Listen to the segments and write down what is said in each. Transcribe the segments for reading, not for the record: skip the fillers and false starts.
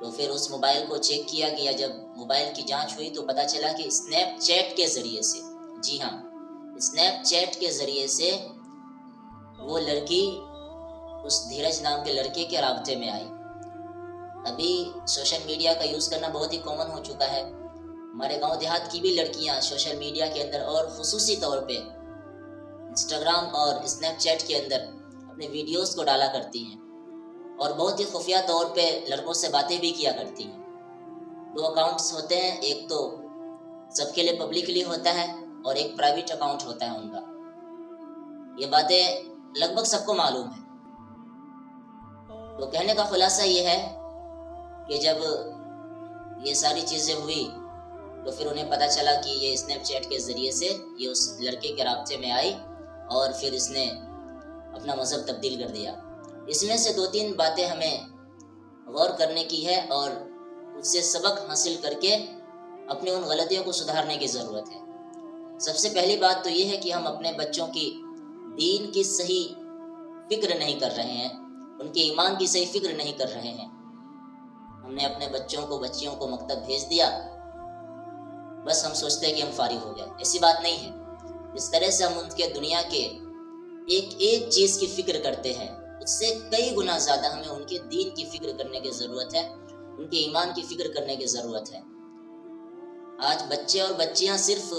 تو پھر اس موبائل کو چیک کیا گیا. جب موبائل کی جانچ ہوئی تو پتہ چلا کہ اسنیپ چیٹ کے ذریعے سے، جی ہاں، اسنیپ چیٹ کے ذریعے سے وہ لڑکی اس دھیرج نام کے لڑکے کے رابطے میں آئی. ابھی سوشل میڈیا کا یوز کرنا بہت ہی کامن ہو چکا ہے. ہمارے گاؤں دیہات کی بھی لڑکیاں سوشل میڈیا کے اندر اور خصوصی طور پہ انسٹاگرام اور اسنیپ چیٹ کے اندر اپنے ویڈیوز کو ڈالا کرتی ہیں اور بہت ہی خفیہ طور پہ لڑکوں سے باتیں بھی کیا کرتی ہیں. 2 اکاؤنٹس ہوتے ہیں، ایک تو سب کے لیے پبلکلی ہوتا ہے اور ایک پرائیویٹ اکاؤنٹ ہوتا ہے ان کا. یہ باتیں لگ بھگ سب کو معلوم ہے. تو کہنے کا خلاصہ یہ ہے کہ جب یہ ساری چیزیں ہوئی تو پھر انہیں پتہ چلا کہ یہ اسنیپ چیٹ کے ذریعے سے یہ اس لڑکے کے رابطے میں آئی اور پھر اس نے اپنا مذہب تبدیل کر دیا. اس میں سے 2-3 باتیں ہمیں غور کرنے کی ہے اور اس سے سبق حاصل کر کے اپنی ان غلطیوں کو سدھارنے کی ضرورت ہے. سب سے پہلی بات تو یہ ہے کہ ہم اپنے بچوں کی دین کی صحیح فکر نہیں کر رہے ہیں، ان کے ایمان کی صحیح فکر نہیں کر رہے ہیں. ہم نے اپنے بچیوں کو مکتب بھیج دیا، بس ہم سوچتے ہیں کہ ہم فارغ ہو گئے. ایسی بات نہیں ہے. اس طرح سے ہم ان کے دنیا کے ایک چیز کی فکر کرتے ہیں، اس سے کئی گنا زیادہ ہمیں ان کے دین کی فکر کرنے کی ضرورت ہے، ان کے ایمان کی فکر کرنے کی ضرورت ہے. آج بچے اور بچیاں صرف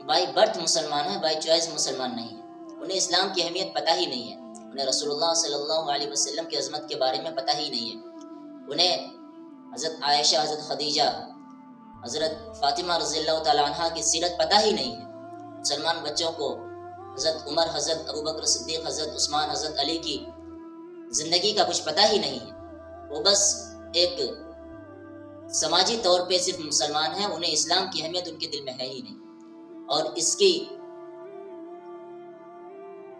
بائی برتھ مسلمان ہیں، بائی چوائس مسلمان نہیں ہیں. انہیں اسلام کی اہمیت پتہ ہی نہیں ہے، انہیں رسول اللہ صلی اللہ علیہ وسلم کی عظمت کے بارے میں پتہ ہی نہیں ہے. انہیں حضرت عائشہ، حضرت خدیجہ، حضرت فاطمہ رضی اللہ تعالیٰ عنہ کی سیرت پتہ ہی نہیں ہے. مسلمان بچوں کو حضرت عمر، حضرت ابوبکر صدیق، حضرت عثمان، حضرت علی کی زندگی کا کچھ پتہ ہی نہیں ہے. وہ بس ایک سماجی طور پہ صرف مسلمان ہیں، انہیں اسلام کی اہمیت ان کے دل میں ہے ہی نہیں. اور اس کی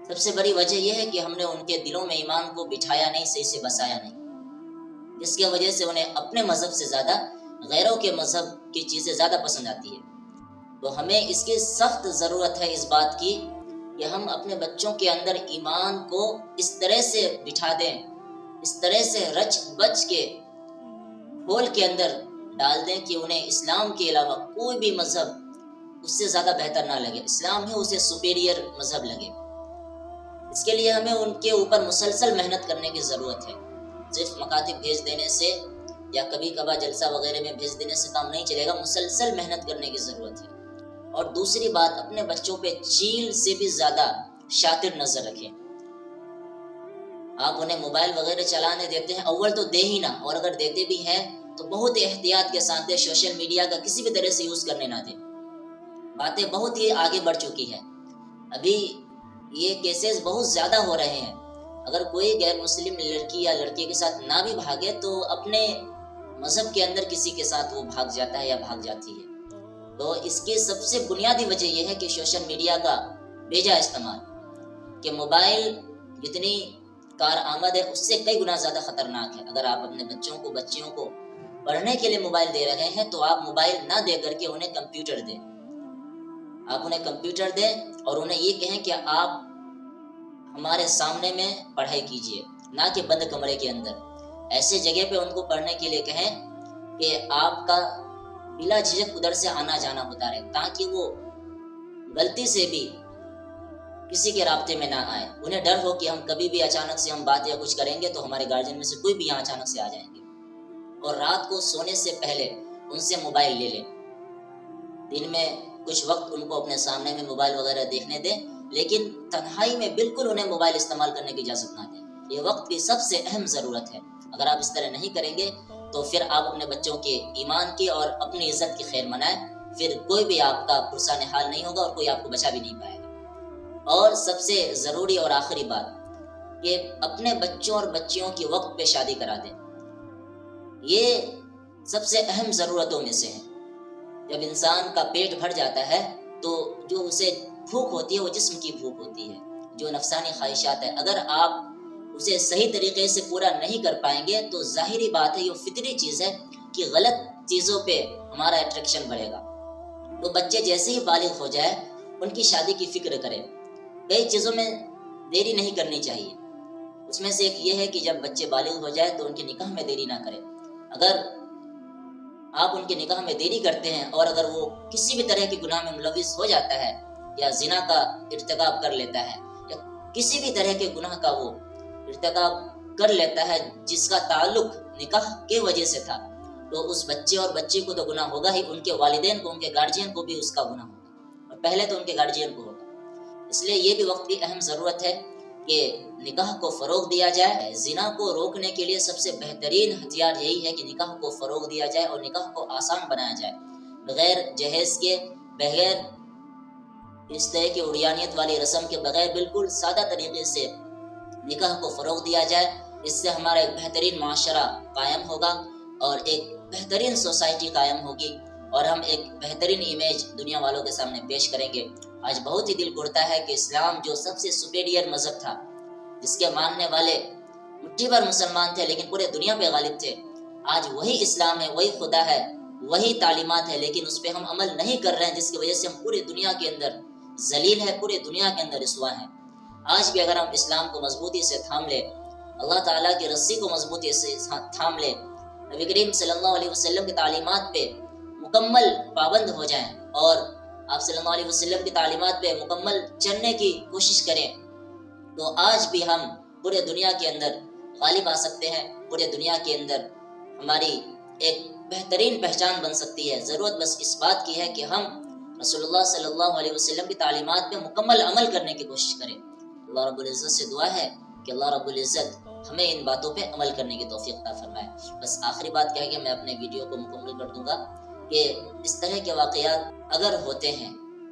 سب سے بڑی وجہ یہ ہے کہ ہم نے ان کے دلوں میں ایمان کو بٹھایا نہیں، صحیح سے بسایا نہیں، جس کی وجہ سے انہیں اپنے مذہب سے زیادہ غیروں کے مذہب کی چیزیں زیادہ پسند آتی ہے. تو ہمیں اس کی سخت ضرورت ہے اس بات کی کہ ہم اپنے بچوں کے اندر ایمان کو اس طرح سے بٹھا دیں، اس طرح سے رچ بچ کے کھول کے اندر ڈال دیں کہ انہیں اسلام کے علاوہ کوئی بھی مذہب اس سے زیادہ بہتر نہ لگے، اسلام ہی اسے سپیریئر مذہب لگے. اس کے لیے ہمیں ان کے اوپر مسلسل محنت کرنے کی ضرورت ہے. صرف مکاتب بھیج دینے سے یا کبھی کبھار جلسہ وغیرہ میں بھیج دینے سے کام نہیں چلے گا، مسلسل محنت کرنے کی ضرورت ہے. اور دوسری بات، اپنے بچوں پہ چیل سے بھی زیادہ شاطر نظر رکھیں. آپ انہیں موبائل وغیرہ چلانے دیتے ہیں، اول تو دے ہی نہ، اور اگر دیتے بھی ہیں تو بہت احتیاط کے ساتھ سوشل میڈیا کا کسی بھی طرح سے یوز کرنے نہ دیں. باتیں بہت ہی آگے بڑھ چکی ہیں، ابھی یہ کیسز بہت زیادہ ہو رہے ہیں. اگر کوئی غیر مسلم لڑکی یا لڑکے کے ساتھ نہ بھی بھاگے تو اپنے مذہب کے اندر کسی کے ساتھ وہ بھاگ جاتا ہے یا بھاگ جاتی ہے. تو اس کی سب سے بنیادی وجہ یہ ہے کہ سوشل میڈیا کا بیجا استعمال، کہ موبائل جتنی کارآمد ہے اس سے کئی گنا زیادہ خطرناک ہے. اگر آپ اپنے بچیوں کو پڑھنے کے لیے موبائل دے رہے ہیں تو آپ موبائل نہ دے کر کے انہیں کمپیوٹر دیں. آپ انہیں کمپیوٹر دیں اور انہیں یہ کہیں کہ آپ ہمارے سامنے میں پڑھائی کیجیے، نہ کہ بند کمرے کے اندر. ایسے جگہ پہ ان کو پڑھنے کے لیے کہیں کہ آپ کا بلا جھجک ادھر سے آنا جانا ہوتا رہے، تاکہ وہ غلطی سے بھی کسی کے رابطے میں نہ آئے. انہیں ڈر ہو کہ ہم کبھی بھی اچانک سے ہم بات یا کچھ کریں گے تو ہمارے گارجین میں سے کوئی بھی یہاں اچانک سے آ جائیں گے. اور رات کو سونے سے پہلے ان سے موبائل لے لیں. دن میں کچھ وقت ان کو اپنے سامنے میں موبائل وغیرہ دیکھنے دیں، لیکن تنہائی میں بالکل انہیں موبائل استعمال کرنے کی اجازت نہ دیں. یہ وقت کی سب سے اہم ضرورت ہے. اگر آپ اس طرح نہیں کریں گے تو پھر آپ اپنے بچوں کے ایمان کی اور اپنی عزت کی خیر منائیں، پھر کوئی بھی آپ کا پرسان حال نہیں ہوگا اور کوئی آپ کو بچا بھی نہیں پائے گا. اور سب سے ضروری اور آخری بات کہ اپنے بچوں اور بچیوں کی وقت پہ شادی کرا دیں. یہ سب سے اہم ضرورتوں میں سے ہے. جب انسان کا پیٹ بھر جاتا ہے تو جو اسے بھوک ہوتی ہے وہ جسم کی بھوک ہوتی ہے، جو نفسانی خواہشات ہے. اگر آپ اسے صحیح طریقے سے پورا نہیں کر پائیں گے تو ظاہری بات ہے، یہ فطری چیز ہے کہ غلط چیزوں پہ ہمارا اٹریکشن بڑھے گا. تو بچے جیسے ہی بالغ ہو جائے ان کی شادی کی فکر کریں. کئی چیزوں میں دیری نہیں کرنی چاہیے. اس میں سے ایک یہ ہے کہ جب بچے بالغ ہو جائے تو ان کے نکاح میں دیری نہ کریں. اگر آپ ان کے نکاح میں دیری کرتے ہیں، اور اگر وہ کسی بھی طرح کے گناہ میں ملوث ہو جاتا ہے یا زنا کا ارتکاب کر لیتا ہے یا کسی بھی طرح کے گناہ کا وہ ارتکاب کر لیتا ہے جس کا تعلق نکاح کے وجہ سے تھا، تو اس بچے اور بچی کو تو گناہ ہوگا ہی، ان کے والدین کو، ان کے گارجین کو بھی اس کا گناہ ہوگا، اور پہلے تو ان کے گارجین کو ہوگا۔ اس لیے یہ بھی وقت کی اہم ضرورت ہے کہ نکاح کو فروغ دیا جائے۔ زنا کو روکنے کے لیے سب سے بہترین ہتھیار یہی ہے کہ نکاح کو فروغ دیا جائے اور نکاح کو آسان بنایا جائے، بغیر جہیز کے، بغیر اس طرح کی اڑیانیت والی رسم کے، بغیر بالکل سادہ طریقے سے نکاح کو فروغ دیا جائے۔ اس سے ہمارا ایک بہترین معاشرہ قائم ہوگا اور ایک بہترین سوسائٹی قائم ہوگی، اور ہم ایک بہترین امیج دنیا والوں کے سامنے پیش کریں گے۔ آج بہت ہی دل کرتا ہے کہ اسلام جو سب سے سپیریئر مذہب تھا، جس کے ماننے والے مٹھی بھر مسلمان تھے لیکن پورے دنیا پہ غالب تھے، آج وہی اسلام ہے، وہی خدا ہے، وہی تعلیمات ہے، لیکن اس پہ ہم عمل نہیں کر رہے ہیں، جس کی وجہ سے ہم پوری دنیا کے اندر ذلیل ہے، پوری دنیا کے اندر رسوا ہیں۔ آج بھی اگر ہم اسلام کو مضبوطی سے تھام لیں، اللہ تعالیٰ کی رسی کو مضبوطی سے تھام لیں، نبی کریم صلی اللہ علیہ وسلم کی تعلیمات پہ مکمل پابند ہو جائیں اور آپ صلی اللہ علیہ وسلم کی تعلیمات پہ مکمل چلنے کی کوشش کریں، تو آج بھی ہم پورے دنیا کے اندر غالب آ سکتے ہیں، پورے دنیا کے اندر ہماری ایک بہترین پہچان بن سکتی ہے۔ ضرورت بس اس بات کی ہے کہ ہم رسول اللہ صلی اللہ علیہ وسلم کی تعلیمات پہ مکمل عمل کرنے کی کوشش کریں۔ اللہ رب العزت سے دعا ہے کہ اللہ رب العزت ہمیں ان باتوں پہ عمل کرنے کی توفیق عطا فرمائے۔ بس آخری بات کہہ کے میں اپنے ویڈیو کو مکمل کر دوں گا کہ اس طرح کے واقعات اگر ہوتے ہیں،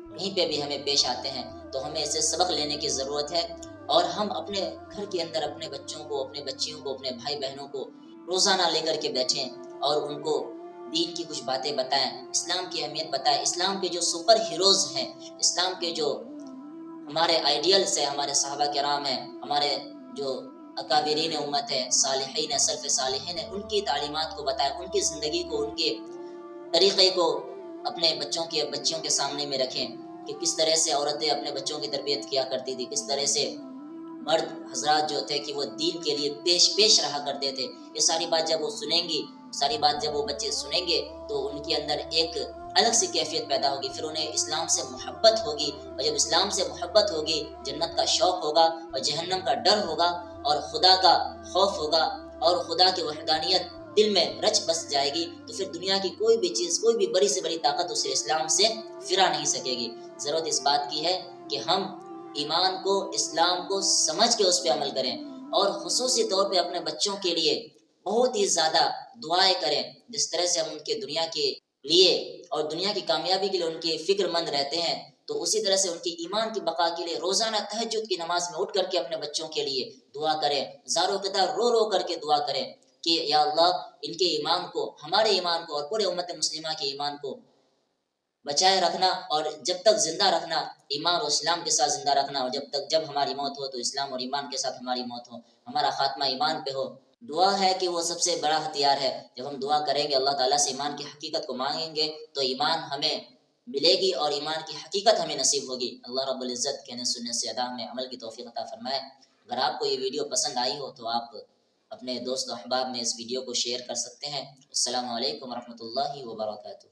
کہیں پہ بھی ہمیں پیش آتے ہیں، تو ہمیں اسے سبق لینے کی ضرورت ہے، اور ہم اپنے گھر کے اندر اپنے بچوں کو، اپنے بچیوں کو، اپنے بھائی بہنوں کو روزانہ لے کر کے بیٹھیں اور ان کو دین کی کچھ باتیں بتائیں، اسلام کی اہمیت بتائیں، اسلام کے جو سپر ہیروز ہیں، اسلام کے جو ہمارے آئیڈیلز ہیں، ہمارے صحابہ کرام ہیں، ہمارے جو اکابرین امت ہے، صالحین، سلف صالحین ہیں، ان کی تعلیمات کو بتائیں، ان کی زندگی کو، ان کے طریقے کو اپنے بچیوں کے سامنے میں رکھیں کہ کس طرح سے عورتیں اپنے بچوں کی تربیت کیا کرتی تھی، کس طرح سے مرد حضرات جو تھے کہ وہ دین کے لیے پیش رہا کرتے تھے۔ یہ ساری بات جب وہ سنیں گی، ساری بات جب وہ بچے سنیں گے، تو ان کے اندر ایک الگ سی کیفیت پیدا ہوگی، پھر انہیں اسلام سے محبت ہوگی، اور جب اسلام سے محبت ہوگی، جنت کا شوق ہوگا اور جہنم کا ڈر ہوگا اور خدا کا خوف ہوگا، اور خدا کی وحدانیت دل میں رچ بس جائے گی، تو پھر دنیا کی کوئی بھی چیز، کوئی بھی بڑی سے بڑی طاقت اسے اسلام سے پھرا نہیں سکے گی۔ ضرورت اس بات کی ہے کہ ہم ایمان کو، اسلام کو سمجھ کے اس پہ عمل کریں، اور خصوصی طور پہ اپنے بچوں کے لیے بہت ہی زیادہ دعائیں کریں، جس طرح سے ہم ان کے دنیا کے لیے اور دنیا کی کامیابی کے لیے ان کے فکر مند رہتے ہیں، تو اسی طرح سے ان کی ایمان کی بقا کے لیے روزانہ تہجد کی نماز میں اٹھ کر کے اپنے بچوں کے لیے دعا کریں، زارو قطع رو کر کے دعا کریں کہ یا اللہ ان کے ایمان کو، ہمارے ایمان کو اور پورے امت مسلمہ کے ایمان کو بچائے رکھنا، اور جب تک زندہ رکھنا، ایمان اور اسلام کے ساتھ زندہ رکھنا، اور جب ہماری موت ہو تو اسلام اور ایمان کے ساتھ ہماری موت ہو، ہمارا خاتمہ ایمان پہ ہو۔ دعا ہے کہ وہ سب سے بڑا ہتھیار ہے، جب ہم دعا کریں گے، اللہ تعالیٰ سے ایمان کی حقیقت کو مانگیں گے، تو ایمان ہمیں ملے گی اور ایمان کی حقیقت ہمیں نصیب ہوگی۔ اللہ رب العزت کہنے سننے سے ادا میں عمل کی توفیق عطا فرمائے۔ اگر آپ کو یہ ویڈیو پسند آئی ہو تو آپ اپنے دوست و احباب میں اس ویڈیو کو شیئر کر سکتے ہیں۔ السلام علیکم ورحمۃ اللہ وبرکاتہ۔